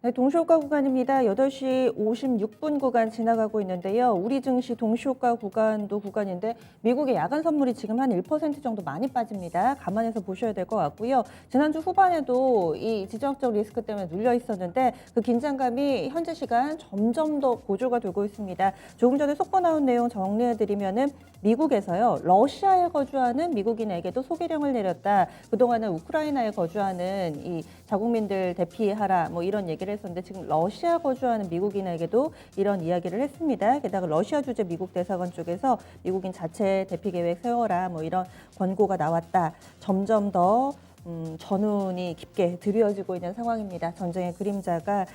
네, 동시효과 구간입니다. 8시 56분 구간 지나가고 있는데요. 우리 증시 동시효과 구간도 구간인데 미국의 야간 선물이 지금 한 1% 정도 많이 빠집니다. 감안해서 보셔야 될 것 같고요. 지난주 후반에도 이 지정학적 리스크 때문에 눌려 있었는데 그 긴장감이 현재 시간 점점 더 고조가 되고 있습니다. 조금 전에 속보 나온 내용 정리해드리면은 미국에서요, 러시아에 거주하는 미국인에게도 소개령을 내렸다. 그동안은 우크라이나에 거주하는 이 자국민들 대피하라 뭐 이런 얘기를 했었는데 지금 러시아 거주하는 미국인에게도 이런 이야기를 했습니다. 게다가 러시아 주재 미국 대사관 쪽에서 미국인 자체 대피 계획 세워라 뭐 이런 권고가 나왔다. 점점 더 전운이 깊게 드리워지고 있는 상황입니다. 전쟁의 그림자가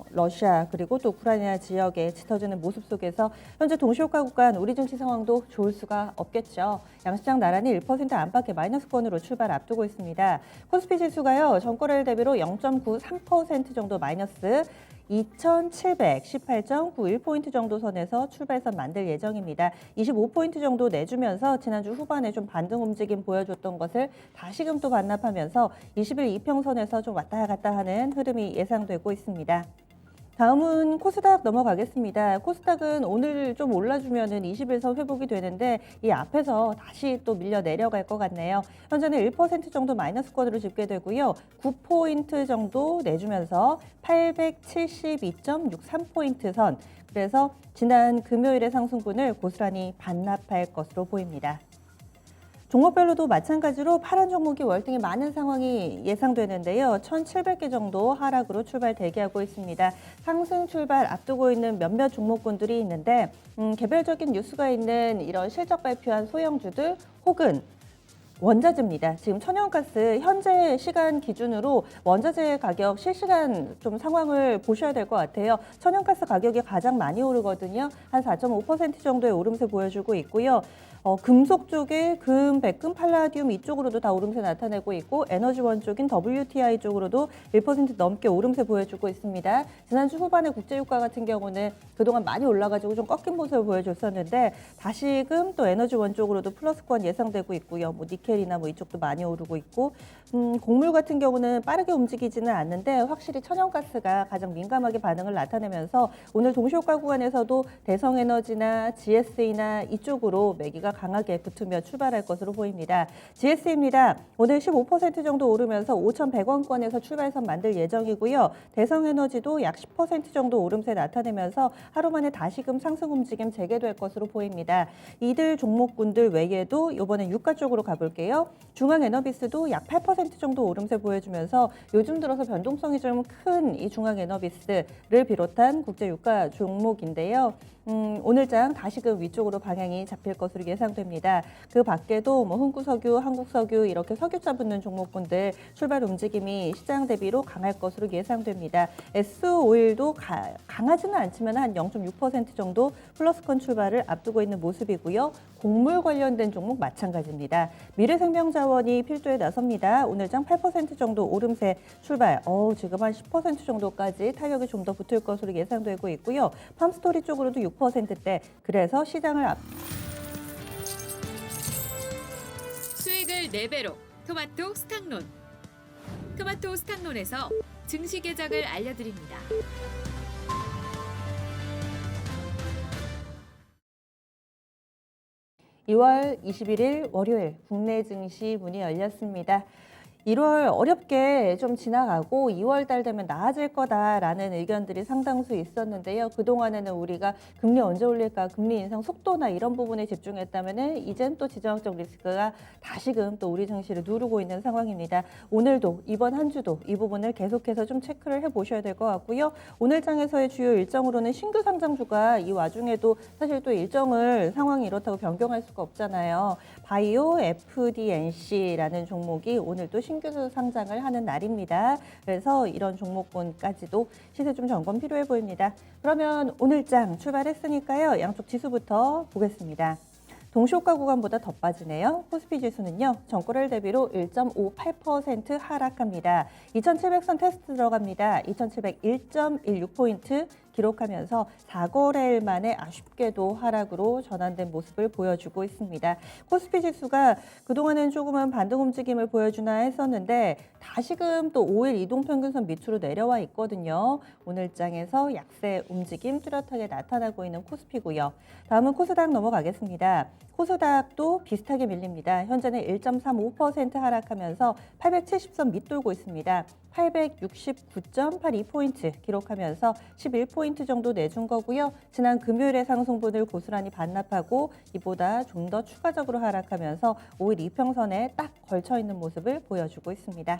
러시아 그리고 또 우크라이나 지역에 짙어지는 모습 속에서 현재 동시효과 구간 우리 증시 상황도 좋을 수가 없겠죠. 양시장 나란히 1% 안팎의 마이너스권으로 출발 앞두고 있습니다. 코스피 지수가요. 전거래일 대비로 0.93% 정도 마이너스 2,718.91포인트 정도 선에서 출발선 만들 예정입니다. 25포인트 정도 내주면서 지난주 후반에 좀 반등 움직임 보여줬던 것을 다시금 또 반납하면서 20일 이평선에서 좀 왔다 갔다 하는 흐름이 예상되고 있습니다. 다음은 코스닥 넘어가겠습니다. 코스닥은 오늘 좀 올라주면은 21선 회복이 되는데 이 앞에서 다시 또 밀려 내려갈 것 같네요. 현재는 1% 정도 마이너스권으로 집계되고요. 9포인트 정도 내주면서 872.63포인트 선. 그래서 지난 금요일의 상승분을 고스란히 반납할 것으로 보입니다. 종목별로도 마찬가지로 파란 종목이 월등히 많은 상황이 예상되는데요. 1,700개 정도 하락으로 출발 대기하고 있습니다. 상승 출발 앞두고 있는 몇몇 종목군들이 있는데 개별적인 뉴스가 있는 이런 실적 발표한 소형주들 혹은 원자재입니다. 지금 천연가스 현재 시간 기준으로 원자재 가격 실시간 좀 상황을 보셔야 될 것 같아요. 천연가스 가격이 가장 많이 오르거든요. 한 4.5% 정도의 오름세 보여주고 있고요. 금속 쪽에 금, 백금, 팔라디움 이쪽으로도 다 오름세 나타내고 있고 에너지원 쪽인 WTI 쪽으로도 1% 넘게 오름세 보여주고 있습니다. 지난주 후반에 국제유가 같은 경우는 그동안 많이 올라가지고 좀 꺾인 모습을 보여줬었는데 다시금 또 에너지원 쪽으로도 플러스권 예상되고 있고요. 뭐 니켈이나 뭐 이쪽도 많이 오르고 있고 곡물 같은 경우는 빠르게 움직이지는 않는데 확실히 천연가스가 가장 민감하게 반응을 나타내면서 오늘 동시효과 구간에서도 대성에너지나 GS나 이쪽으로 매기가 강하게 붙으며 출발할 것으로 보입니다. GS입니다. 오늘 15% 정도 오르면서 5,100원권에서 출발선 만들 예정이고요. 대성에너지도 약 10% 정도 오름세 나타내면서 하루 만에 다시금 상승 움직임 재개될 것으로 보입니다. 이들 종목군들 외에도 이번엔 유가 쪽으로 가볼게요. 중앙에너비스도 약 8% 정도 오름세 보여주면서 요즘 들어서 변동성이 좀 큰 이 중앙에너비스를 비롯한 국제유가 종목인데요. 오늘장 다시금 위쪽으로 방향이 잡힐 것으로 예상됩니다. 그 밖에도 뭐 흥구석유, 한국석유 이렇게 석유자 붙는 종목군들 출발 움직임이 시장 대비로 강할 것으로 예상됩니다. S오일도 강하지는 않지만 한 0.6% 정도 플러스권 출발을 앞두고 있는 모습이고요. 곡물 관련된 종목 마찬가지입니다. 미래생명자원이 필두에 나섭니다. 오늘장 8% 정도 오름세 출발. 지금 한 10% 정도까지 타격이 좀 더 붙을 것으로 예상되고 있고요. 팜스토리 쪽으로도 6%대. 그래서 시장을 수익을 4배로 토마토 스탁론. 토마토 스탁론에서 증시 계작을 알려드립니다. 2월 21일 월요일 국내 증시 문이 열렸습니다. 1월 어렵게 좀 지나가고 2월 달 되면 나아질 거다라는 의견들이 상당수 있었는데요. 그동안에는 우리가 금리 언제 올릴까, 금리 인상 속도나 이런 부분에 집중했다면 이젠 또 지정학적 리스크가 다시금 또 우리 증시를 누르고 있는 상황입니다. 오늘도 이번 한 주도 이 부분을 계속해서 좀 체크를 해보셔야 될 것 같고요. 오늘 장에서의 주요 일정으로는 신규 상장주가 이 와중에도 사실 또 일정을 상황이 이렇다고 변경할 수가 없잖아요. 바이오 FDNC라는 종목이 오늘 또 신규 상장을 하는 날입니다. 그래서 이런 종목군까지도 시세 좀 점검 필요해 보입니다. 그러면 오늘장 출발했으니까요. 양쪽 지수부터 보겠습니다. 동시효과 구간보다 더 빠지네요. 코스피 지수는요. 전거래일 대비로 1.58% 하락합니다. 2700선 테스트 들어갑니다. 2701.16포인트 기록하면서 4거래일 만에 아쉽게도 하락으로 전환된 모습을 보여주고 있습니다. 코스피 지수가 그동안은 조금은 반등 움직임을 보여주나 했었는데 다시금 또 5일 이동평균선 밑으로 내려와 있거든요. 오늘 장에서 약세 움직임 뚜렷하게 나타나고 있는 코스피고요. 다음은 코스닥 넘어가겠습니다. 코스닥도 비슷하게 밀립니다. 현재는 1.35% 하락하면서 870선 밑돌고 있습니다. 869.82포인트 기록하면서 11포인트 정도 내준 거고요. 지난 금요일의 상승분을 고스란히 반납하고 이보다 좀 더 추가적으로 하락하면서 5일 이평선에 딱 걸쳐 있는 모습을 보여주고 있습니다.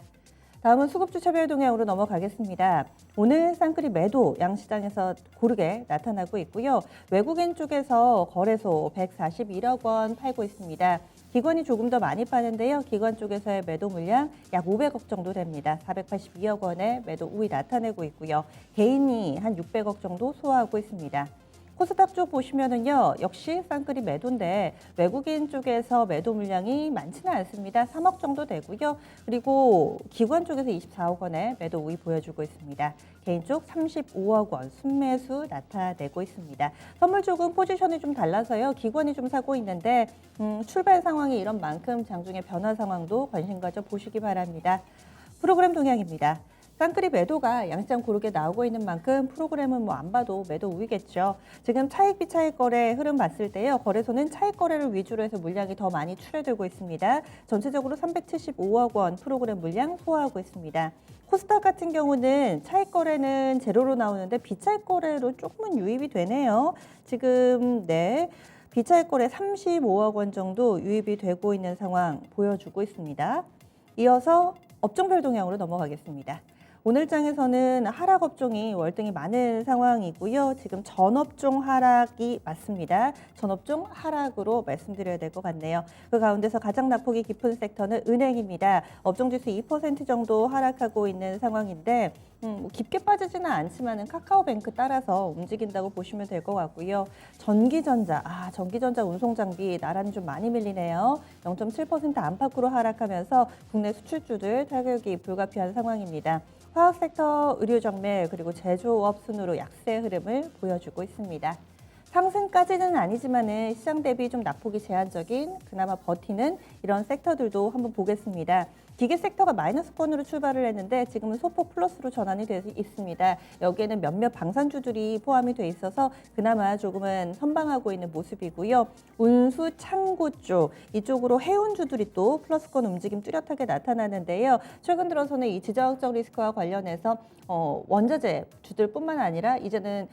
다음은 수급주 차별 동향으로 넘어가겠습니다. 오늘 쌍끌이 매도 양시장에서 고르게 나타나고 있고요. 외국인 쪽에서 거래소 141억 원 팔고 있습니다. 기관이 조금 더 많이 파는데요. 기관 쪽에서의 매도 물량 약 500억 정도 됩니다. 482억 원의 매도 우위 나타내고 있고요. 개인이 한 600억 정도 소화하고 있습니다. 코스닥 쪽 보시면은요, 역시 쌍끌이 매도인데 외국인 쪽에서 매도 물량이 많지는 않습니다. 3억 정도 되고요. 그리고 기관 쪽에서 24억 원의 매도 우위 보여주고 있습니다. 개인 쪽 35억 원 순매수 나타내고 있습니다. 선물 쪽은 포지션이 좀 달라서요. 기관이 좀 사고 있는데 출발 상황이 이런 만큼 장중의 변화 상황도 관심 가져 보시기 바랍니다. 프로그램 동향입니다. 쌍끌이 매도가 양시장 고르게 나오고 있는 만큼 프로그램은 뭐 안 봐도 매도 우위겠죠. 지금 차익 비차익 거래 흐름 봤을 때요. 거래소는 차익 거래를 위주로 해서 물량이 더 많이 출회되고 있습니다. 전체적으로 375억 원 프로그램 물량 소화하고 있습니다. 코스닥 같은 경우는 차익 거래는 제로로 나오는데 비차익 거래로 조금은 유입이 되네요. 지금 비차익 거래 35억 원 정도 유입이 되고 있는 상황 보여주고 있습니다. 이어서 업종별 동향으로 넘어가겠습니다. 오늘 장에서는 하락 업종이 월등히 많은 상황이고요. 지금 전업종 하락이 맞습니다. 전업종 하락으로 말씀드려야 될 것 같네요. 그 가운데서 가장 낙폭이 깊은 섹터는 은행입니다. 업종지수 2% 정도 하락하고 있는 상황인데 깊게 빠지지는 않지만 카카오뱅크 따라서 움직인다고 보시면 될 것 같고요. 전기전자 운송장비 나란히 좀 많이 밀리네요. 0.7% 안팎으로 하락하면서 국내 수출주들 타격이 불가피한 상황입니다. 화학섹터, 의료정밀 그리고 제조업 순으로 약세 흐름을 보여주고 있습니다. 상승까지는 아니지만은 시장 대비 좀 낙폭이 제한적인 그나마 버티는 이런 섹터들도 한번 보겠습니다. 기계 섹터가 마이너스권으로 출발을 했는데 지금은 소폭 플러스로 전환이 되어 있습니다. 여기에는 몇몇 방산주들이 포함이 돼 있어서 그나마 조금은 선방하고 있는 모습이고요. 운수, 창고 쪽 이쪽으로 해운주들이 또 플러스권 움직임 뚜렷하게 나타나는데요. 최근 들어서는 이 지정학적 리스크와 관련해서 원자재 주들뿐만 아니라 이제는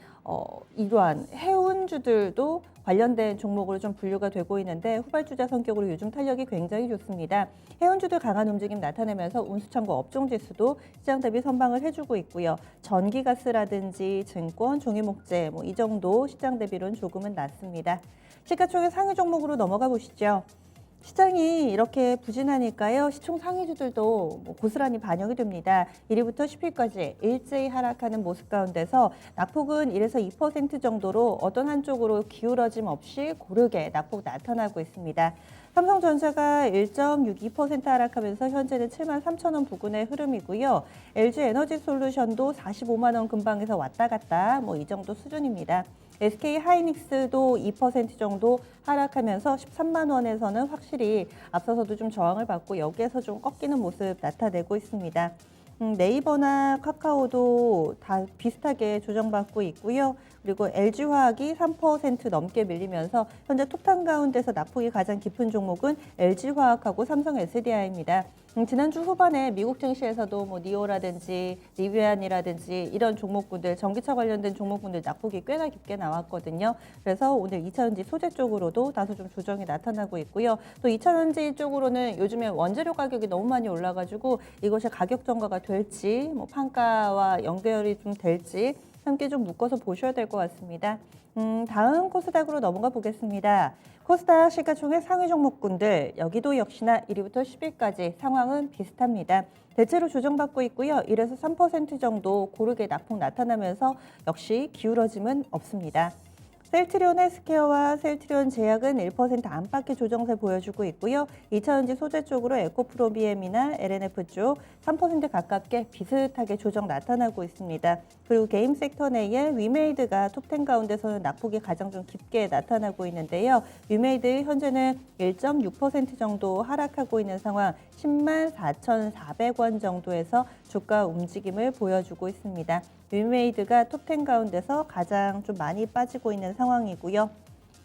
이러한 해운주들도 관련된 종목으로 좀 분류가 되고 있는데 후발주자 성격으로 요즘 탄력이 굉장히 좋습니다. 해운주들 강한 움직임 나타내면서 운수창고 업종지수도 시장 대비 선방을 해주고 있고요. 전기가스라든지 증권, 종이목재 이 정도 시장 대비로는 조금은 낮습니다. 시가총액 상위 종목으로 넘어가 보시죠. 시장이 이렇게 부진하니까요. 시총 상위주들도 고스란히 반영이 됩니다. 1위부터 10위까지 일제히 하락하는 모습 가운데서 낙폭은 1에서 2% 정도로 어떤 한쪽으로 기울어짐 없이 고르게 낙폭 나타나고 있습니다. 삼성전자가 1.62% 하락하면서 현재는 7만 3천 원 부근의 흐름이고요. LG에너지솔루션도 45만 원 근방에서 왔다 갔다 이 정도 수준입니다. SK하이닉스도 2% 정도 하락하면서 13만 원에서는 확실히 앞서서도 좀 저항을 받고 여기에서 좀 꺾이는 모습 나타내고 있습니다. 네이버나 카카오도 다 비슷하게 조정받고 있고요. 그리고 LG화학이 3% 넘게 밀리면서 현재 톱탄 가운데서 낙폭이 가장 깊은 종목은 LG화학하고 삼성 SDI입니다. 지난주 후반에 미국 증시에서도 니오라든지 리뷰안이라든지 이런 종목군들, 전기차 관련된 종목군들 낙폭이 꽤나 깊게 나왔거든요. 그래서 오늘 2차전지 소재 쪽으로도 다소 좀 조정이 나타나고 있고요. 또 2차전지 쪽으로는 요즘에 원재료 가격이 너무 많이 올라가지고 이것이 가격 전가가 될지, 판가와 연결이 좀 될지 함께 좀 묶어서 보셔야 될 것 같습니다. 다음 코스닥으로 넘어가 보겠습니다. 코스닥 시가총액 상위 종목군들 여기도 역시나 1위부터 10위까지 상황은 비슷합니다. 대체로 조정받고 있고요. 1에서 3% 정도 고르게 낙폭 나타나면서 역시 기울어짐은 없습니다. 셀트리온 헬스케어와 셀트리온 제약은 1% 안팎의 조정세 보여주고 있고요. 2차전지 소재 쪽으로 에코프로비엠이나 LNF 쪽 3% 가깝게 비슷하게 조정 나타나고 있습니다. 그리고 게임 섹터 내에 위메이드가 톱10 가운데서는 낙폭이 가장 좀 깊게 나타나고 있는데요. 위메이드 현재는 1.6% 정도 하락하고 있는 상황, 10만 4,400원 정도에서 주가 움직임을 보여주고 있습니다. 위메이드가 톱10 가운데서 가장 좀 많이 빠지고 있는 상황이고요.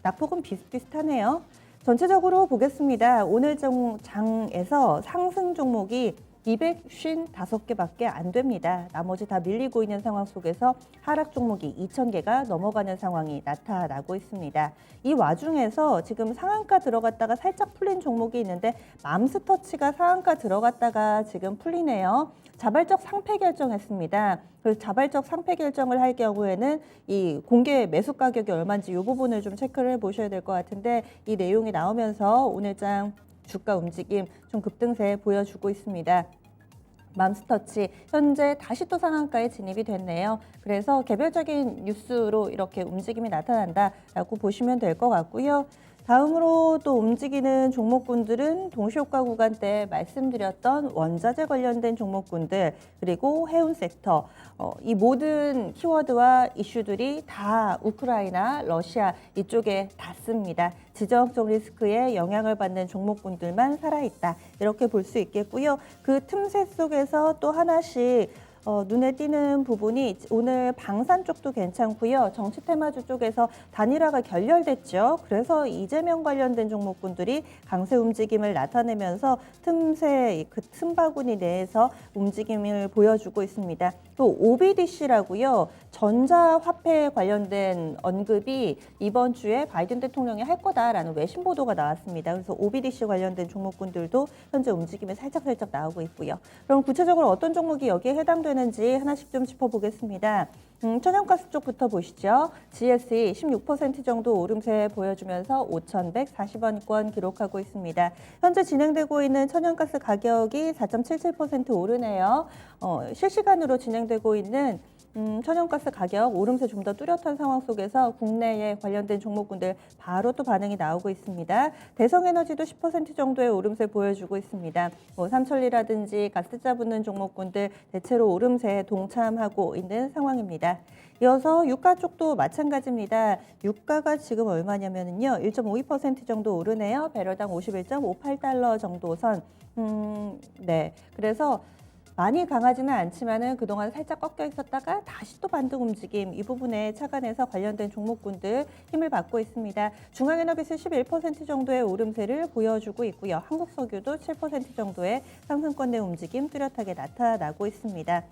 낙폭은 비슷비슷하네요. 전체적으로 보겠습니다. 오늘 장에서 상승 종목이 255개밖에 안 됩니다. 나머지 다 밀리고 있는 상황 속에서 하락 종목이 2,000개가 넘어가는 상황이 나타나고 있습니다. 이 와중에서 지금 상한가 들어갔다가 살짝 풀린 종목이 있는데 맘스터치가 상한가 들어갔다가 지금 풀리네요. 자발적 상패 결정했습니다. 그래서 자발적 상패 결정을 할 경우에는 이 공개 매수 가격이 얼마인지 이 부분을 좀 체크를 해보셔야 될 것 같은데 이 내용이 나오면서 오늘장 주가 움직임 좀 급등세 보여주고 있습니다. 맘스터치 현재 다시 또 상한가에 진입이 됐네요. 그래서 개별적인 뉴스로 이렇게 움직임이 나타난다라고 보시면 될 것 같고요. 다음으로 또 움직이는 종목군들은 동시효과 구간 때 말씀드렸던 원자재 관련된 종목군들 그리고 해운 섹터 이 모든 키워드와 이슈들이 다 우크라이나, 러시아 이쪽에 닿습니다. 지정학적 리스크에 영향을 받는 종목군들만 살아있다 이렇게 볼 수 있겠고요. 그 틈새 속에서 또 하나씩 눈에 띄는 부분이 오늘 방산 쪽도 괜찮고요. 정치 테마주 쪽에서 단일화가 결렬됐죠. 그래서 이재명 관련된 종목군들이 강세 움직임을 나타내면서 틈새 그 틈바구니 내에서 움직임을 보여주고 있습니다. 또 OBDC라고요. 전자화폐 관련된 언급이 이번 주에 바이든 대통령이 할 거다라는 외신 보도가 나왔습니다. 그래서 OBDC 관련된 종목군들도 현재 움직임이 살짝 나오고 있고요. 그럼 구체적으로 어떤 종목이 여기에 해당되는지 하나씩 좀 짚어보겠습니다. 천연가스 쪽부터 보시죠. GSE 16% 정도 오름세 보여주면서 5,140원권 기록하고 있습니다. 현재 진행되고 있는 천연가스 가격이 4.77% 오르네요. 실시간으로 진행되고 있는 천연가스 가격 오름세 좀 더 뚜렷한 상황 속에서 국내에 관련된 종목군들 바로 또 반응이 나오고 있습니다. 대성에너지도 10% 정도의 오름세 보여주고 있습니다. 삼천리라든지 가스자 붙는 종목군들 대체로 오름세에 동참하고 있는 상황입니다. 이어서 유가 쪽도 마찬가지입니다. 유가가 지금 얼마냐면요. 1.52% 정도 오르네요. 배럴당 51.58달러 정도 선. 네. 그래서 많이 강하지는 않지만은 그동안 살짝 꺾여 있었다가 다시 또 반등 움직임 이 부분에 착안해서 관련된 종목군들 힘을 받고 있습니다. 중앙에너비스 11% 정도의 오름세를 보여주고 있고요. 한국석유도 7% 정도의 상승권 내 움직임 뚜렷하게 나타나고 있습니다.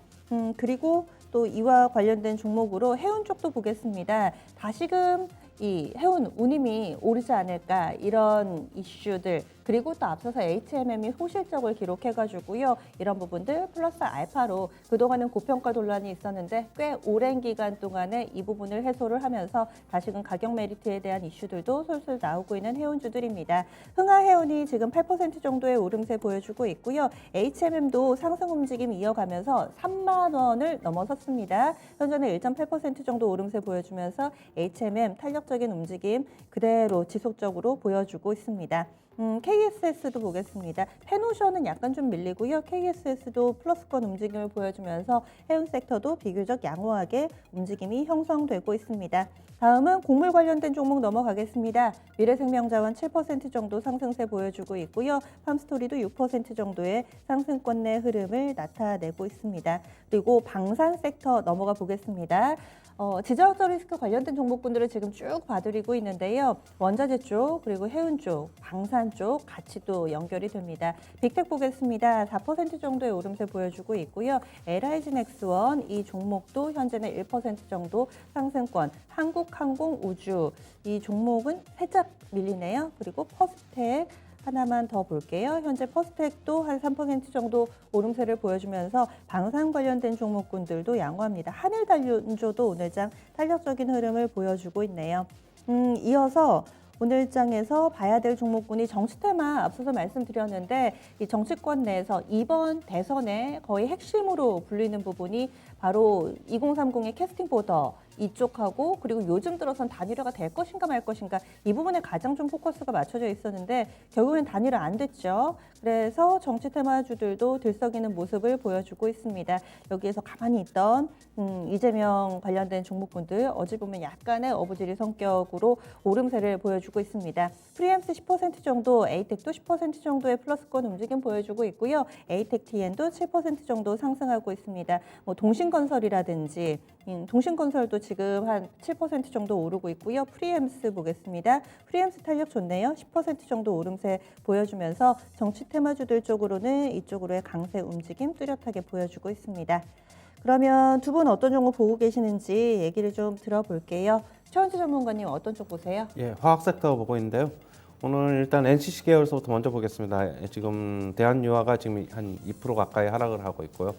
그리고 또 이와 관련된 종목으로 해운 쪽도 보겠습니다. 다시금 이 해운 운임이 오르지 않을까 이런 이슈들 그리고 또 앞서서 HMM이 호실적을 기록해가지고요. 이런 부분들 플러스 알파로 그동안은 고평가 논란이 있었는데 꽤 오랜 기간 동안에 이 부분을 해소를 하면서 다시금 가격 메리트에 대한 이슈들도 솔솔 나오고 있는 해운주들입니다. 흥하해운이 지금 8% 정도의 오름세 보여주고 있고요. HMM도 상승 움직임 이어가면서 3만 원을 넘어섰습니다. 현재는 1.8% 정도 오름세 보여주면서 HMM 탄력적인 움직임 그대로 지속적으로 보여주고 있습니다. KSS도 보겠습니다. 페노션은 약간 좀 밀리고요. KSS도 플러스권 움직임을 보여주면서 해운 섹터도 비교적 양호하게 움직임이 형성되고 있습니다. 다음은 곡물 관련된 종목 넘어가겠습니다. 미래생명자원 7% 정도 상승세 보여주고 있고요. 팜스토리도 6% 정도의 상승권 내 흐름을 나타내고 있습니다. 그리고 방산 섹터 넘어가 보겠습니다. 지정학적 리스크 관련된 종목군들을 지금 쭉 봐드리고 있는데요. 원자재 쪽, 그리고 해운 쪽, 방산 쪽 같이 또 연결이 됩니다. 빅텍 보겠습니다. 4% 정도의 오름세 보여주고 있고요. LIG넥스원 이 종목도 현재는 1% 정도 상승권, 한국항공우주 이 종목은 살짝 밀리네요. 그리고 퍼스텍 하나만 더 볼게요. 현재 퍼스텍도 한 3% 정도 오름세를 보여주면서 방산 관련된 종목군들도 양호합니다. 한일단조도 오늘장 탄력적인 흐름을 보여주고 있네요. 이어서 오늘장에서 봐야 될 종목군이 정치 테마 앞서서 말씀드렸는데 이 정치권 내에서 이번 대선의 거의 핵심으로 불리는 부분이 바로 2030의 캐스팅 보더 이쪽하고 그리고 요즘 들어선 단일화가 될 것인가 말 것인가 이 부분에 가장 좀 포커스가 맞춰져 있었는데 결국엔 단일화 안 됐죠. 그래서 정치 테마주들도 들썩이는 모습을 보여주고 있습니다. 여기에서 가만히 있던 이재명 관련된 종목군들 어제 보면 약간의 어부지리 성격으로 오름세를 보여주고 있습니다. 프리엠스 10% 정도, 에이텍도 10% 정도의 플러스권 움직임 보여주고 있고요. 에이텍 TN도 7% 정도 상승하고 있습니다. 뭐 동신건설이라든지 동신건설도 지금 한 7% 정도 오르고 있고요. 프리엠스 보겠습니다. 프리엠스 탄력 좋네요. 10% 정도 오름세 보여주면서 정치 테마주들 쪽으로는 이쪽으로의 강세 움직임 뚜렷하게 보여주고 있습니다. 그러면 두 분 어떤 종목 보고 계시는지 얘기를 좀 들어볼게요. 최원수 전문가님 어떤 쪽 보세요? 예, 화학 섹터 보고 있는데요. 오늘 일단 NCC 계열서부터 먼저 보겠습니다. 지금 대한유화가 지금 한 2% 가까이 하락을 하고 있고요.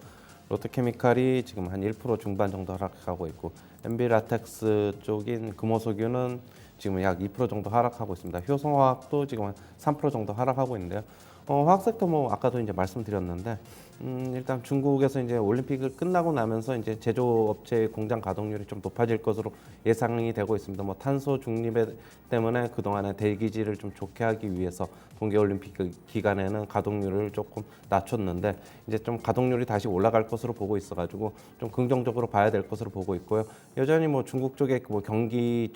롯데케미칼이 지금 한 1% 중반 정도 하락하고 있고, MB라텍스 쪽인 금호석유는 지금 약 2% 정도 하락하고 있습니다. 효성화학도 지금 한 3% 정도 하락하고 있는데요. 화학 섹터 뭐 아까도 이제 말씀드렸는데 일단 중국에서 이제 올림픽을 끝나고 나면서 이제 제조업체의 공장 가동률이 좀 높아질 것으로 예상이 되고 있습니다. 뭐 탄소 중립에 때문에 그동안의 대기질을 좀 좋게 하기 위해서 동계올림픽 기간에는 가동률을 조금 낮췄는데 이제 좀 가동률이 다시 올라갈 것으로 보고 있어가지고 좀 긍정적으로 봐야 될 것으로 보고 있고요. 여전히 뭐 중국 쪽에 뭐 경기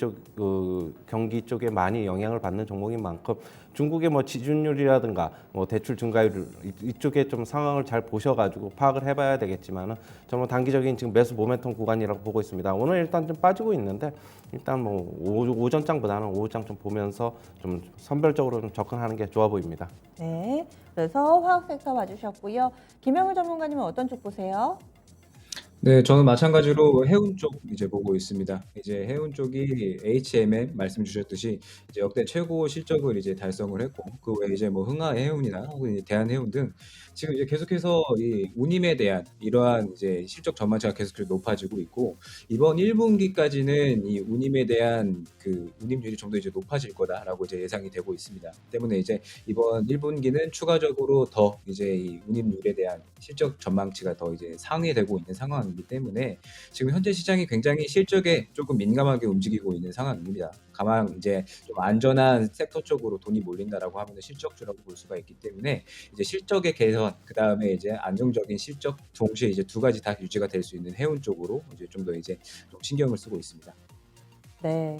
쪽에 많이 영향을 받는 종목인 만큼 중국의 뭐 지준율이라든가 뭐 대출 증가율 이쪽에 좀 상황을 잘 보셔가지고 파악을 해봐야 되겠지만은 저는 단기적인 지금 매수 모멘텀 구간이라고 보고 있습니다. 오늘 일단 좀 빠지고 있는데 일단 뭐 오전장보다는 오후장 좀 보면서 좀 선별적으로 좀 접근하는 게 좋아 보입니다. 네, 그래서 화학 섹터 봐주셨고요. 김영일 전문가님은 어떤 쪽 보세요? 네, 저는 마찬가지로 해운 쪽 이제 보고 있습니다. 이제 해운 쪽이 HMM 말씀 주셨듯이 이제 역대 최고 실적을 이제 달성을 했고, 그 외에 이제 뭐 흥하해운이나 혹은 이제 대한해운 등 지금 이제 계속해서 이 운임에 대한 이러한 이제 실적 전망치가 계속해서 높아지고 있고, 이번 1분기까지는 이 운임에 대한 그 운임률이 좀 더 이제 높아질 거다라고 이제 예상이 되고 있습니다. 때문에 이제 이번 1분기는 추가적으로 더 이제 이 운임률에 대한 실적 전망치가 더 이제 상회되고 있는 상황이기 때문에 지금 현재 시장이 굉장히 실적에 조금 민감하게 움직이고 있는 상황입니다. 가만 이제 좀 안전한 섹터 쪽으로 돈이 몰린다라고 하면 실적주라고 볼 수가 있기 때문에 이제 실적의 개선, 그 다음에 이제 안정적인 실적 동시에 이제 두 가지 다 유지가 될 수 있는 해운 쪽으로 이제 좀 더 이제 좀 신경을 쓰고 있습니다. 네,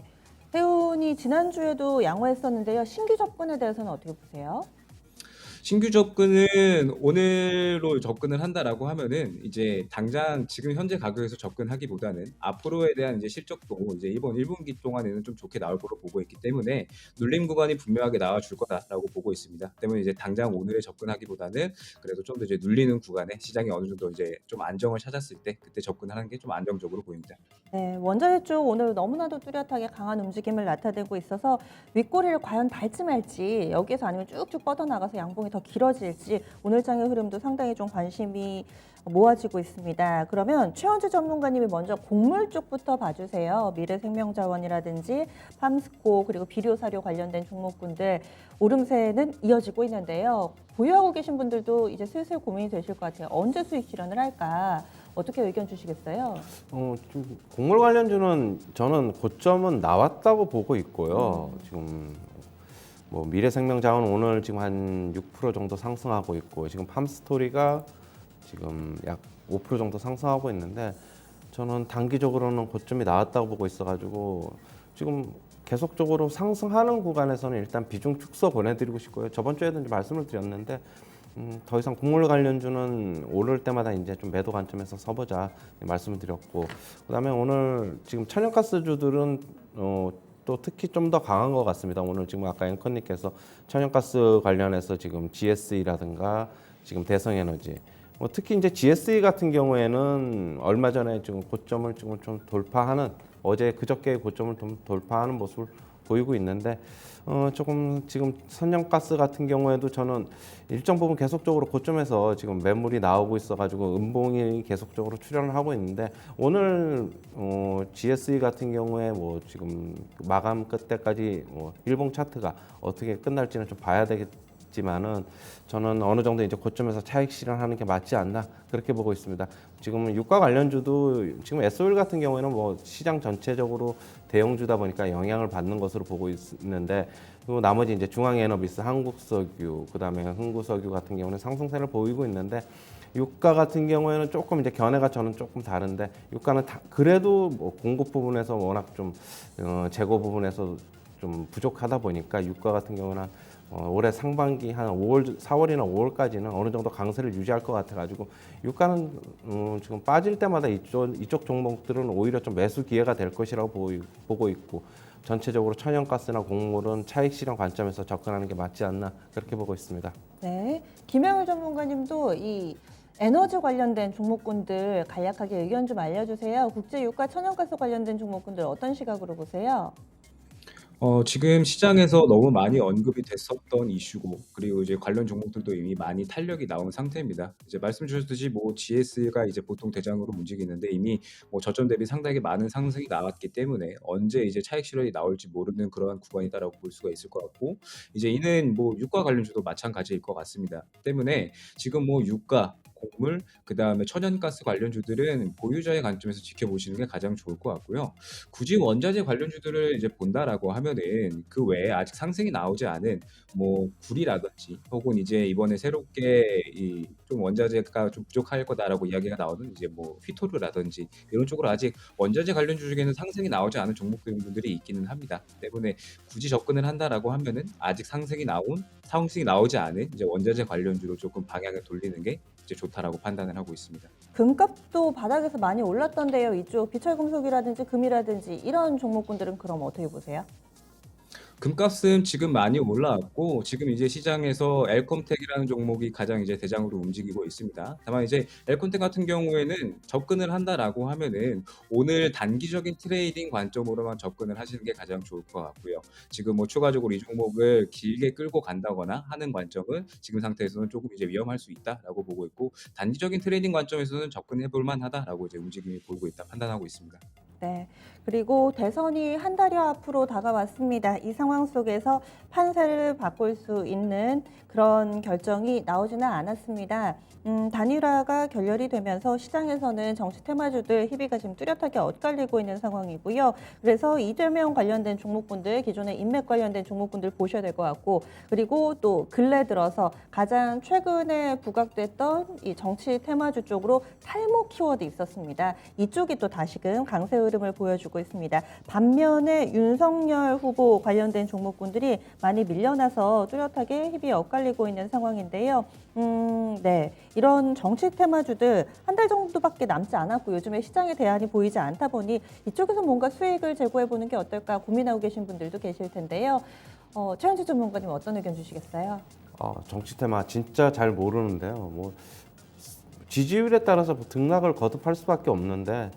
해운이 지난주에도 양호했었는데요. 신규 접근에 대해서는 어떻게 보세요? 신규 접근은 오늘로 접근을 한다라고 하면은 이제 당장 지금 현재 가격에서 접근하기보다는 앞으로에 대한 이제 실적도 이제 이번 1분기 동안에는 좀 좋게 나올 거로 보고 있기 때문에 눌림 구간이 분명하게 나와줄 거다라고 보고 있습니다. 때문에 이제 당장 오늘에 접근하기보다는 그래도 좀 더 이제 눌리는 구간에 시장이 어느 정도 이제 좀 안정을 찾았을 때 그때 접근하는 게 좀 안정적으로 보입니다. 네, 원자재 쪽 오늘 너무나도 뚜렷하게 강한 움직임을 나타내고 있어서 윗꼬리를 과연 닳지 말지 여기에서 아니면 쭉쭉 뻗어나가서 양봉이 더 길어질지 오늘 장의 흐름도 상당히 좀 관심이 모아지고 있습니다. 그러면 최원주 전문가님이 먼저 곡물 쪽부터 봐주세요. 미래생명자원이라든지 팜스코 그리고 비료사료 관련된 종목군들 오름세는 이어지고 있는데요. 보유하고 계신 분들도 이제 슬슬 고민이 되실 것 같아요. 언제 수익 실현을 할까? 어떻게 의견 주시겠어요? 좀 곡물 관련주는 저는 고점은 나왔다고 보고 있고요. 지금 뭐 미래생명자원 오늘 지금 한 6% 정도 상승하고 있고 지금 팜스토리가 지금 약 5% 정도 상승하고 있는데 저는 단기적으로는 고점이 나왔다고 보고 있어가지고 지금 계속적으로 상승하는 구간에서는 일단 비중 축소 보내드리고 싶고요. 저번 주에도 이제 말씀을 드렸는데 더 이상 곡물 관련주는 오를 때마다 이제 좀 매도 관점에서 서보자 말씀을 드렸고 그다음에 오늘 지금 천연가스주들은 또 특히 좀 더 강한 것 같습니다. 오늘 지금 아까 앵커님께서 천연가스 관련해서 지금 GSE라든가 지금 대성에너지 특히 이제 GSE 같은 경우에는 얼마 전에 지금 고점을 지금 좀 돌파하는 어제 그저께 고점을 좀 돌파하는 모습을 보이고 있는데 조금 지금 천연가스 같은 경우에도 저는 일정 부분 계속적으로 고점에서 지금 매물이 나오고 있어가지고 음봉이 계속적으로 출현을 하고 있는데 오늘 GSE 같은 경우에 뭐 지금 마감 끝때까지 일봉 차트가 어떻게 끝날지는 좀 봐야 있지만은 저는 어느 정도 이제 고점에서 차익 실현하는 게 맞지 않나 그렇게 보고 있습니다. 지금 유가 관련주도 지금 SO일 같은 경우에는 뭐 시장 전체적으로 대형주다 보니까 영향을 받는 것으로 보고 있는데, 그리고 나머지 이제 중앙에너비스, 한국석유, 그다음에 흥구석유 같은 경우는 상승세를 보이고 있는데, 유가 같은 경우에는 조금 이제 견해가 저는 조금 다른데, 유가는 그래도 뭐 공급 부분에서 워낙 좀 재고 부분에서 좀 부족하다 보니까 유가 같은 경우는 올해 상반기 한 4월이나 5월까지는 어느 정도 강세를 유지할 것 같아가지고, 유가는 지금 빠질 때마다 이쪽 종목들은 오히려 좀 매수 기회가 될 것이라고 보고 있고, 전체적으로 천연가스나 곡물은 차익 실현 관점에서 접근하는 게 맞지 않나 그렇게 보고 있습니다. 네, 김영일 전문가님도 이 에너지 관련된 종목군들 간략하게 의견 좀 알려주세요. 국제 유가 천연가스 관련된 종목군들 어떤 시각으로 보세요? 지금 시장에서 너무 많이 언급이 됐었던 이슈고, 그리고 이제 관련 종목들도 이미 많이 탄력이 나온 상태입니다. 이제 말씀 주셨듯이 뭐 GS가 이제 보통 대장으로 움직이는데, 이미 뭐 저점 대비 상당히 많은 상승이 나왔기 때문에 언제 이제 차익 실현이 나올지 모르는 그러한 구간이다라고 볼 수가 있을 것 같고, 이제 이는 뭐 유가 관련주도 마찬가지일 것 같습니다. 때문에 지금 뭐 유가, 곡물, 그 다음에 천연가스 관련주들은 보유자의 관점에서 지켜보시는 게 가장 좋을 것 같고요. 굳이 원자재 관련주들을 이제 본다라고 하면은 그 외에 아직 상승이 나오지 않은 뭐 구리라든지, 혹은 이제 이번에 새롭게 이 좀 원자재가 좀 부족할 거다라고 이야기가 나오는 이제 뭐 휘토르라든지, 이런 쪽으로 아직 원자재 관련주 중에는 상승이 나오지 않은 종목들이 있기는 합니다. 때문에 굳이 접근을 한다라고 하면은 아직 상승이 나오지 않은 이제 원자재 관련주로 조금 방향을 돌리는 게 이제 좋다라고 판단을 하고 있습니다. 금값도 바닥에서 많이 올랐던데요. 이쪽 비철금속이라든지 금이라든지 이런 종목군들은 그럼 어떻게 보세요? 금값은 지금 많이 올라왔고, 지금 이제 시장에서 엘컴텍이라는 종목이 가장 이제 대장으로 움직이고 있습니다. 다만 이제 엘컴텍 같은 경우에는 접근을 한다라고 하면은 오늘 단기적인 트레이딩 관점으로만 접근을 하시는 게 가장 좋을 것 같고요. 지금 뭐 추가적으로 이 종목을 길게 끌고 간다거나 하는 관점은 지금 상태에서는 조금 이제 위험할 수 있다라고 보고 있고, 단기적인 트레이딩 관점에서는 접근해 볼 만하다라고 이제 움직임이 보이고 있다 판단하고 있습니다. 네. 그리고 대선이 한 달여 앞으로 다가왔습니다. 이 상황 속에서 판세를 바꿀 수 있는 그런 결정이 나오지는 않았습니다. 단일화가 결렬이 되면서 시장에서는 정치 테마주들 희비가 지금 뚜렷하게 엇갈리고 있는 상황이고요. 그래서 이재명 관련된 종목군들, 기존의 인맥 관련된 종목군들 보셔야 될 것 같고, 그리고 또 근래 들어서 가장 최근에 부각됐던 이 정치 테마주 쪽으로 탈모 키워드 있었습니다. 이쪽이 또 다시금 강세 흐름을 보여주고 있습니다. 반면에 윤석열 후보 관련된 종목군들이 많이 밀려나서 뚜렷하게 희비 엇갈리고 있는 상황인데요. 네. 이런 정치 테마주들 한 달 정도밖에 남지 않았고 요즘에 시장에 대안이 보이지 않다 보니 이쪽에서 뭔가 수익을 제고해 보는 게 어떨까 고민하고 계신 분들도 계실 텐데요. 최현주 전문가님 어떤 의견 주시겠어요? 정치 테마 진짜 잘 모르는데요. 뭐 지지율에 따라서 등락을 거듭할 수밖에 없는데,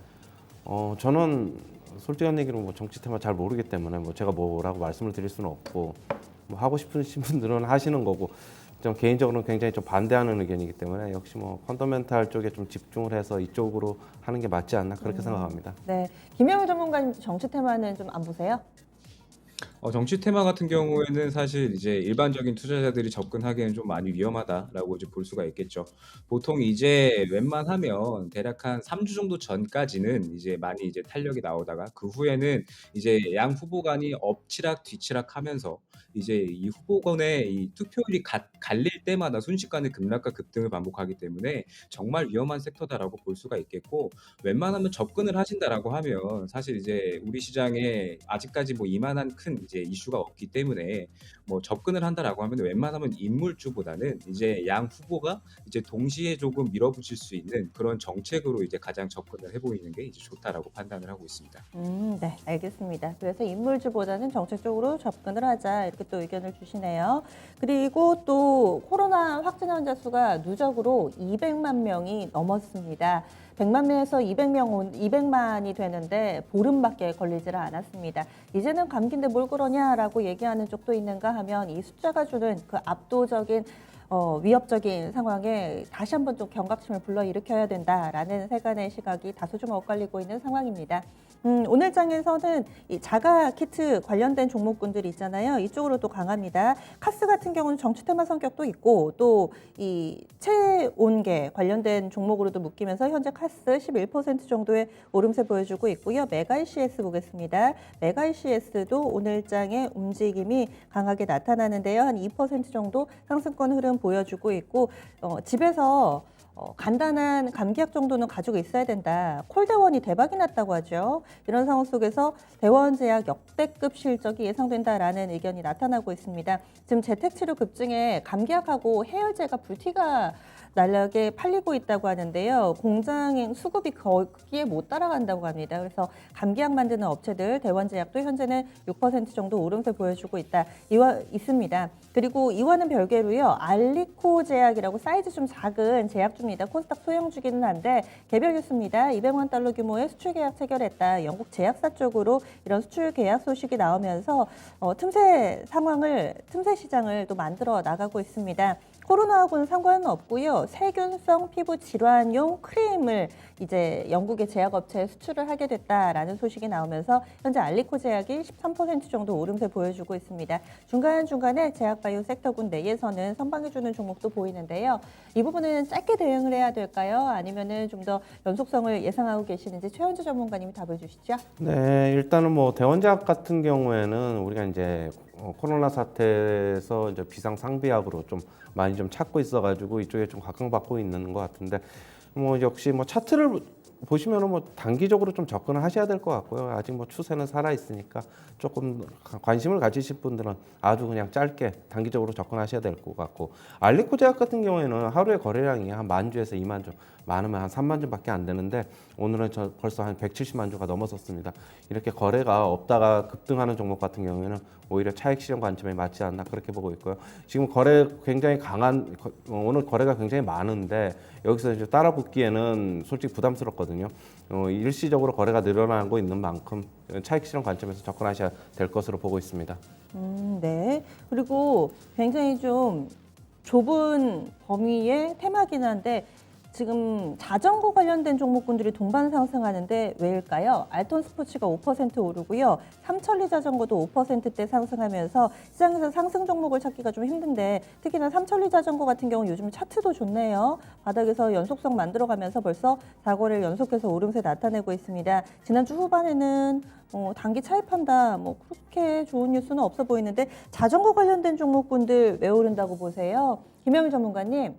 저는 솔직한 얘기로 뭐 정치 테마 잘 모르기 때문에 뭐 제가 뭐라고 말씀을 드릴 수는 없고, 뭐 하고 싶으신 분들은 하시는 거고, 좀 개인적으로는 굉장히 좀 반대하는 의견이기 때문에 역시 뭐 펀더멘탈 쪽에 좀 집중을 해서 이쪽으로 하는 게 맞지 않나 그렇게 생각합니다. 네. 김영우 전문가님 정치 테마는 좀 안 보세요? 정치 테마 같은 경우에는 사실 이제 일반적인 투자자들이 접근하기에는 좀 많이 위험하다라고 이제 볼 수가 있겠죠. 보통 이제 웬만하면 대략 한 3주 정도 전까지는 이제 많이 이제 탄력이 나오다가, 그 후에는 이제 양 후보 간이 엎치락 뒤치락 하면서 이제 이 후보 간의 이 투표율이 갈릴 때마다 순식간에 급락과 급등을 반복하기 때문에 정말 위험한 섹터다라고 볼 수가 있겠고, 웬만하면 접근을 하신다라고 하면 사실 이제 우리 시장에 아직까지 뭐 이만한 큰 이제 이슈가 없기 때문에 뭐 접근을 한다라고 하면 웬만하면 인물주보다는 이제 양 후보가 이제 동시에 조금 밀어붙일 수 있는 그런 정책으로 이제 가장 접근을 해보이는 게 이제 좋다라고 판단을 하고 있습니다. 네, 알겠습니다. 그래서 인물주보다는 정책적으로 접근을 하자 이렇게 또 의견을 주시네요. 그리고 또 코로나 확진 환자 수가 누적으로 200만 명이 넘었습니다. 100만 명에서 200만이 되는데 보름밖에 걸리지를 않았습니다. 이제는 감기인데 뭘 그러냐라고 얘기하는 쪽도 있는가 하면 이 숫자가 주는 그 압도적인 위협적인 상황에 다시 한번 좀 경각심을 불러일으켜야 된다라는 세간의 시각이 다소 좀 엇갈리고 있는 상황입니다. 오늘 장에서는 이 자가 키트 관련된 종목군들이 있잖아요. 이쪽으로 또 강합니다. 카스 같은 경우는 정치 테마 성격도 있고 또 이 체온계 관련된 종목으로도 묶이면서 현재 카스 11% 정도의 오름세 보여주고 있고요. 메가 ECS 보겠습니다. 메가 ECS도 오늘 장에 움직임이 강하게 나타나는데요. 한 2% 정도 상승권 흐름 보여주고 있고 집에서 간단한 감기약 정도는 가지고 있어야 된다. 콜대원이 대박이 났다고 하죠. 이런 상황 속에서 대원제약 역대급 실적이 예상된다라는 의견이 나타나고 있습니다. 지금 재택치료 급증에 감기약하고 해열제가 불티가 날라게 팔리고 있다고 하는데요. 공장 수급이 거기에 못 따라간다고 합니다. 그래서 감기약 만드는 업체들 대원제약도 현재는 6% 정도 오름세 보여주고 있습니다. 그리고 이와는 별개로요. 알리코 제약이라고 사이즈 좀 작은 제약주입니다. 코스닥 소형주기는 한데 개별 뉴스입니다. 200만 달러 규모의 수출 계약 체결했다. 영국 제약사 쪽으로 이런 수출 계약 소식이 나오면서 틈새 시장을 또 만들어 나가고 있습니다. 코로나하고는 상관은 없고요. 세균성 피부 질환용 크림을 이제 영국의 제약업체에 수출을 하게 됐다라는 소식이 나오면서 현재 알리코 제약이 13% 정도 오름세 보여주고 있습니다. 중간중간에 제약바이오 섹터군 내에서는 선방해주는 종목도 보이는데요. 이 부분은 짧게 대응을 해야 될까요? 아니면은 좀 더 연속성을 예상하고 계시는지 최현주 전문가님이 답을 주시죠. 네, 일단은 뭐 대원제약 같은 경우에는 우리가 이제 코로나 사태에서 이제 비상 상비약으로 좀 많이 좀 찾고 있어가지고 이쪽에 좀 각광받고 있는 것 같은데 뭐 역시 뭐 차트를 보시면은 뭐 단기적으로 좀 접근을 하셔야 될 것 같고요. 아직 뭐 추세는 살아 있으니까 조금 관심을 가지실 분들은 아주 그냥 짧게 단기적으로 접근하셔야 될 것 같고 알리코 제약 같은 경우에는 하루에 거래량이 한 10,000주에서 20,000주 많으면 한 30,000주밖에 안 되는데 오늘은 벌써 한 170만 주가 넘어섰습니다. 이렇게 거래가 없다가 급등하는 종목 같은 경우에는 오히려 차익 실현 관점에 맞지 않나 그렇게 보고 있고요. 지금 거래 굉장히 오늘 거래가 굉장히 많은데 여기서 이제 따라붙기에는 솔직히 부담스럽거든요. 일시적으로 거래가 늘어나고 있는 만큼 차익 실현 관점에서 접근하셔야 될 것으로 보고 있습니다. 네. 그리고 굉장히 좀 좁은 범위의 테마긴 한데 지금 자전거 관련된 종목군들이 동반 상승하는데 왜일까요? 알톤 스포츠가 5% 오르고요. 삼천리 자전거도 5%대 상승하면서 시장에서 상승 종목을 찾기가 좀 힘든데 특히나 삼천리 자전거 같은 경우 요즘 차트도 좋네요. 바닥에서 연속성 만들어가면서 벌써 4거래를 연속해서 오름세 나타내고 있습니다. 지난주 후반에는 단기 차입한다 뭐 그렇게 좋은 뉴스는 없어 보이는데 자전거 관련된 종목군들 왜 오른다고 보세요? 김영일 전문가님.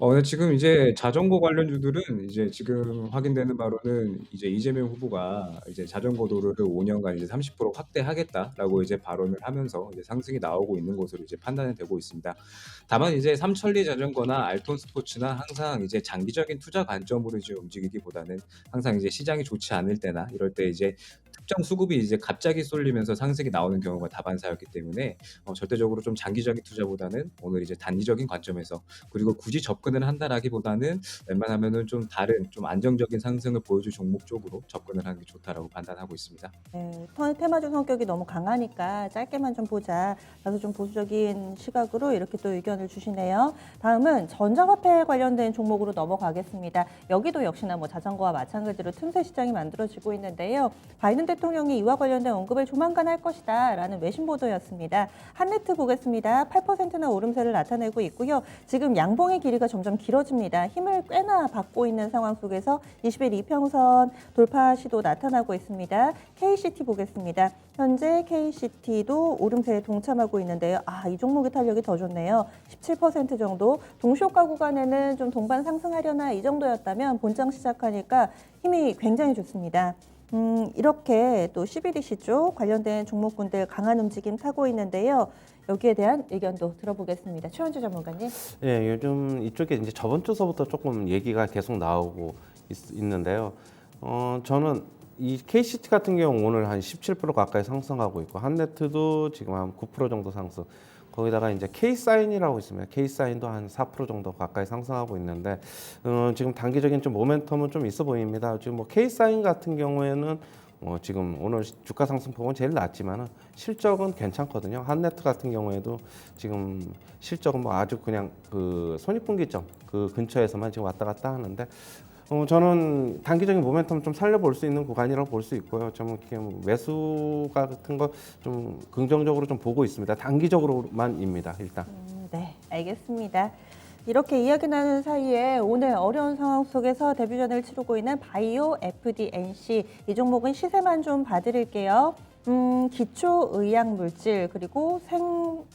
근데 지금 이제 자전거 관련주들은 이제 지금 확인되는 바로는 이제 이재명 후보가 이제 자전거 도로를 5년간 이제 30% 확대하겠다라고 이제 발언을 하면서 이제 상승이 나오고 있는 것으로 이제 판단이 되고 있습니다. 다만 이제 삼천리 자전거나 알톤 스포츠나 항상 이제 장기적인 투자 관점으로 이제 움직이기보다는 항상 이제 시장이 좋지 않을 때나 이럴 때 이제 특정 수급이 이제 갑자기 쏠리면서 상승이 나오는 경우가 다반사였기 때문에 절대적으로 좀 장기적인 투자보다는 오늘 이제 단기적인 관점에서 그리고 굳이 접근을 한다라기보다는 웬만하면은 좀 다른 좀 안정적인 상승을 보여줄 종목 쪽으로 접근을 하는 게 좋다라고 판단하고 있습니다. 네, 테마주 성격이 너무 강하니까 짧게만 좀 보자. 그래서 좀 보수적인 시각으로 이렇게 또 의견을 주시네요. 다음은 전자화폐 관련된 종목으로 넘어가겠습니다. 여기도 역시나 뭐 자전거와 마찬가지로 틈새 시장이 만들어지고 있는데요. 바이든 대통령이 이와 관련된 언급을 조만간 할 것이다 라는 외신 보도였습니다. 한네트 보겠습니다. 8%나 오름세를 나타내고 있고요. 지금 양봉의 길이가 점점 길어집니다. 힘을 꽤나 받고 있는 상황 속에서 20일 이평선 돌파 시도 나타나고 있습니다. KCT 보겠습니다. 현재 KCT도 오름세에 동참하고 있는데요. 이 종목의 탄력이 더 좋네요. 17% 정도. 동시효과 구간에는 좀 동반 상승하려나 이 정도였다면 본장 시작하니까 힘이 굉장히 좋습니다. 이렇게 또 CBDC 쪽 관련된 종목군들 강한 움직임 타고 있는데요. 여기에 대한 의견도 들어보겠습니다. 최원주 전문가님. 예, 요즘 이쪽에 이제 저번 주서부터 조금 얘기가 계속 나오고 있는데요. 저는 이 KCT 같은 경우 오늘 한 17% 가까이 상승하고 있고 한네트도 지금 한 9% 정도 상승. 거기다가 이제 K사인이라고 있습니다. K사인도 한 4% 정도 가까이 상승하고 있는데 지금 단기적인 좀 모멘텀은 좀 있어 보입니다. 지금 뭐 K사인 같은 경우에는 지금 오늘 주가 상승폭은 제일 낮지만은 실적은 괜찮거든요. 한네트 같은 경우에도 지금 실적은 뭐 아주 그냥 그 손익분기점 그 근처에서만 지금 왔다 갔다 하는데 저는 단기적인 모멘텀 좀 살려볼 수 있는 구간이라고 볼 수 있고요. 좀 이렇게 매수가 같은 거 좀 긍정적으로 좀 보고 있습니다. 단기적으로만입니다. 일단. 네, 알겠습니다. 이렇게 이야기 나누는 사이에 오늘 어려운 상황 속에서 데뷔전을 치르고 있는 바이오 FDNC 이 종목은 시세만 좀 봐드릴게요. 기초의약물질 그리고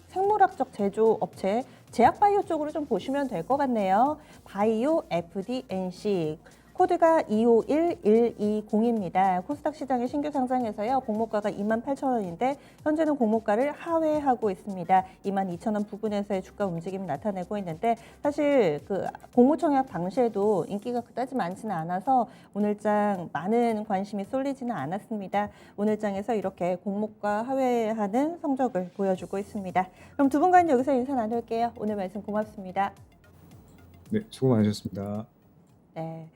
생물학적 제조업체 제약바이오 쪽으로 좀 보시면 될 것 같네요. 바이오 FDNC 코드가 251120입니다. 코스닥 시장에 신규 상장해서요. 공모가가 28,000원인데 현재는 공모가를 하회하고 있습니다. 22,000원 부근에서의 주가 움직임이 나타내고 있는데 사실 그 공모청약 당시에도 인기가 그다지 많지는 않아서 오늘장 많은 관심이 쏠리지는 않았습니다. 오늘장에서 이렇게 공모가 하회하는 성적을 보여주고 있습니다. 그럼 두 분간 여기서 인사 나눌게요. 오늘 말씀 고맙습니다. 네, 수고 많으셨습니다. 네.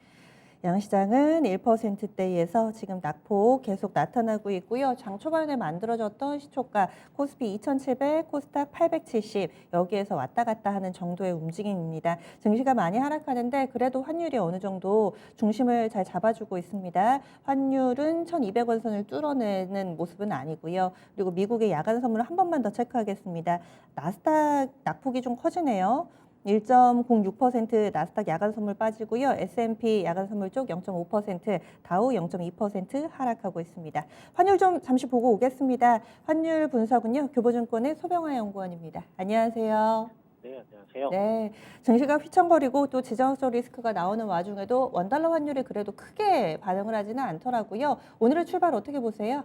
양시장은 1%대에서 지금 낙폭 계속 나타나고 있고요. 장 초반에 만들어졌던 시초가 코스피 2700, 코스닥 870 여기에서 왔다 갔다 하는 정도의 움직임입니다. 증시가 많이 하락하는데 그래도 환율이 어느 정도 중심을 잘 잡아주고 있습니다. 환율은 1200원 선을 뚫어내는 모습은 아니고요. 그리고 미국의 야간 선물 한 번만 더 체크하겠습니다. 나스닥 낙폭이 좀 커지네요. 1.06% 나스닥 야간 선물 빠지고요. S&P 야간 선물 쪽 0.5%, 다우 0.2% 하락하고 있습니다. 환율 좀 잠시 보고 오겠습니다. 환율 분석은요. 교보증권의 소병화 연구원입니다. 안녕하세요. 네, 안녕하세요. 네, 증시가 휘청거리고 또 지정학적 리스크가 나오는 와중에도 원달러 환율이 그래도 크게 반응을 하지는 않더라고요. 오늘의 출발 어떻게 보세요?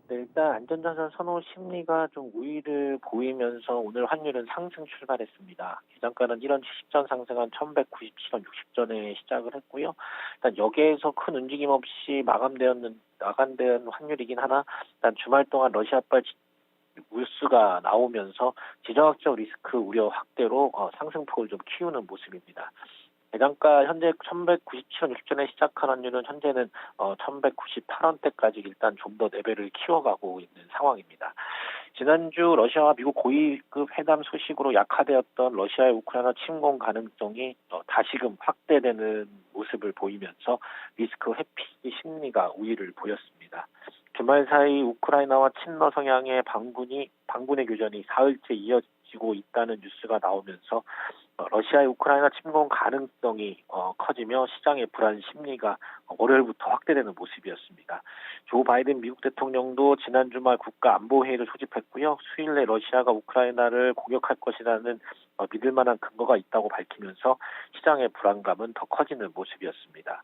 네, 일단 안전자산 선호 심리가 좀 우위를 보이면서 오늘 환율은 상승 출발했습니다. 기장가는 1원 70전 상승한 1197원 60전에 시작을 했고요. 일단 여기에서 큰 움직임 없이 마감된 환율이긴 하나, 일단 주말 동안 러시아발 뉴스가 나오면서 지정학적 리스크 우려 확대로 상승폭을 좀 키우는 모습입니다. 대장가 현재 1197원 60전에 시작한 환율은 현재는 1198원대까지 일단 좀 더 레벨을 키워가고 있는 상황입니다. 지난주 러시아와 미국 고위급 회담 소식으로 약화되었던 러시아의 우크라이나 침공 가능성이 다시금 확대되는 모습을 보이면서 리스크 회피 심리가 우위를 보였습니다. 주말 사이 우크라이나와 친러 성향의 반군의 교전이 사흘째 이어지고 있다는 뉴스가 나오면서 러시아의 우크라이나 침공 가능성이 커지며 시장의 불안 심리가 월요일부터 확대되는 모습이었습니다. 조 바이든 미국 대통령도 지난 주말 국가안보회의를 소집했고요. 수일 내 러시아가 우크라이나를 공격할 것이라는 믿을 만한 근거가 있다고 밝히면서 시장의 불안감은 더 커지는 모습이었습니다.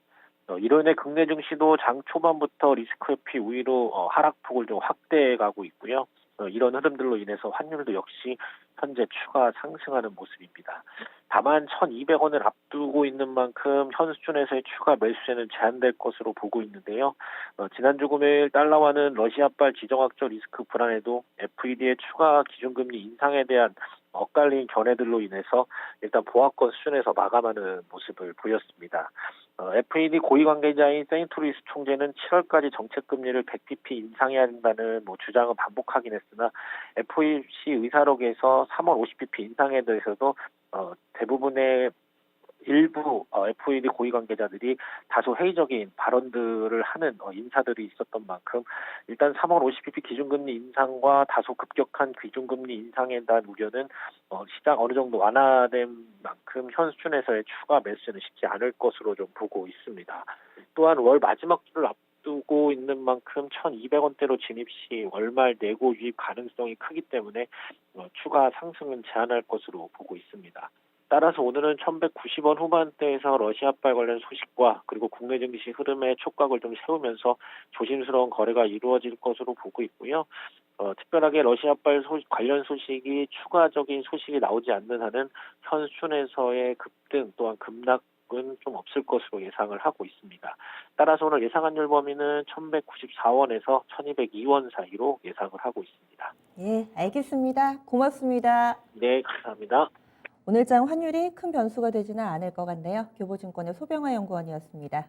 이로 인해 국내 증시도 장 초반부터 리스크 회피 우위로 하락폭을 좀 확대해가고 있고요. 이런 흐름들로 인해서 환율도 역시 현재 추가 상승하는 모습입니다. 다만 1,200원을 앞두고 있는 만큼 현 수준에서의 추가 매수세는 제한될 것으로 보고 있는데요. 지난주 금요일 달러화는 러시아발 지정학적 리스크 불안에도 FED의 추가 기준금리 인상에 대한 엇갈린 견해들로 인해서 일단 보합권 수준에서 마감하는 모습을 보였습니다. FED 고위 관계자인 세인트루이스 총재는 7월까지 정책금리를 100bp 인상해야 한다는 주장을 반복하긴 했으나 FOMC 의사록에서 3월 50bp 인상에 대해서도 대부분의 일부 FED 고위 관계자들이 다소 회의적인 발언들을 하는 인사들이 있었던 만큼 일단 3월 50bp 기준금리 인상과 다소 급격한 기준금리 인상에 대한 우려는 시장 어느 정도 완화된 만큼 현 수준에서의 추가 매수는 쉽지 않을 것으로 좀 보고 있습니다. 또한 월 마지막 주를 앞두고 있는 만큼 1,200원대로 진입 시 월말 내고 유입 가능성이 크기 때문에 추가 상승은 제한할 것으로 보고 있습니다. 따라서 오늘은 1,190원 후반대에서 러시아발 관련 소식과 그리고 국내 증시 흐름에 촉각을 좀 세우면서 조심스러운 거래가 이루어질 것으로 보고 있고요. 특별하게 러시아발 관련 소식이 추가적인 소식이 나오지 않는 한은 현 수준에서의 급등 또한 급락은 좀 없을 것으로 예상을 하고 있습니다. 따라서 오늘 예상 환율 범위는 1,194원에서 1,202원 사이로 예상을 하고 있습니다. 예, 알겠습니다. 고맙습니다. 네, 감사합니다. 오늘장 환율이 큰 변수가 되지는 않을 것 같네요. 교보증권의 소병화 연구원이었습니다.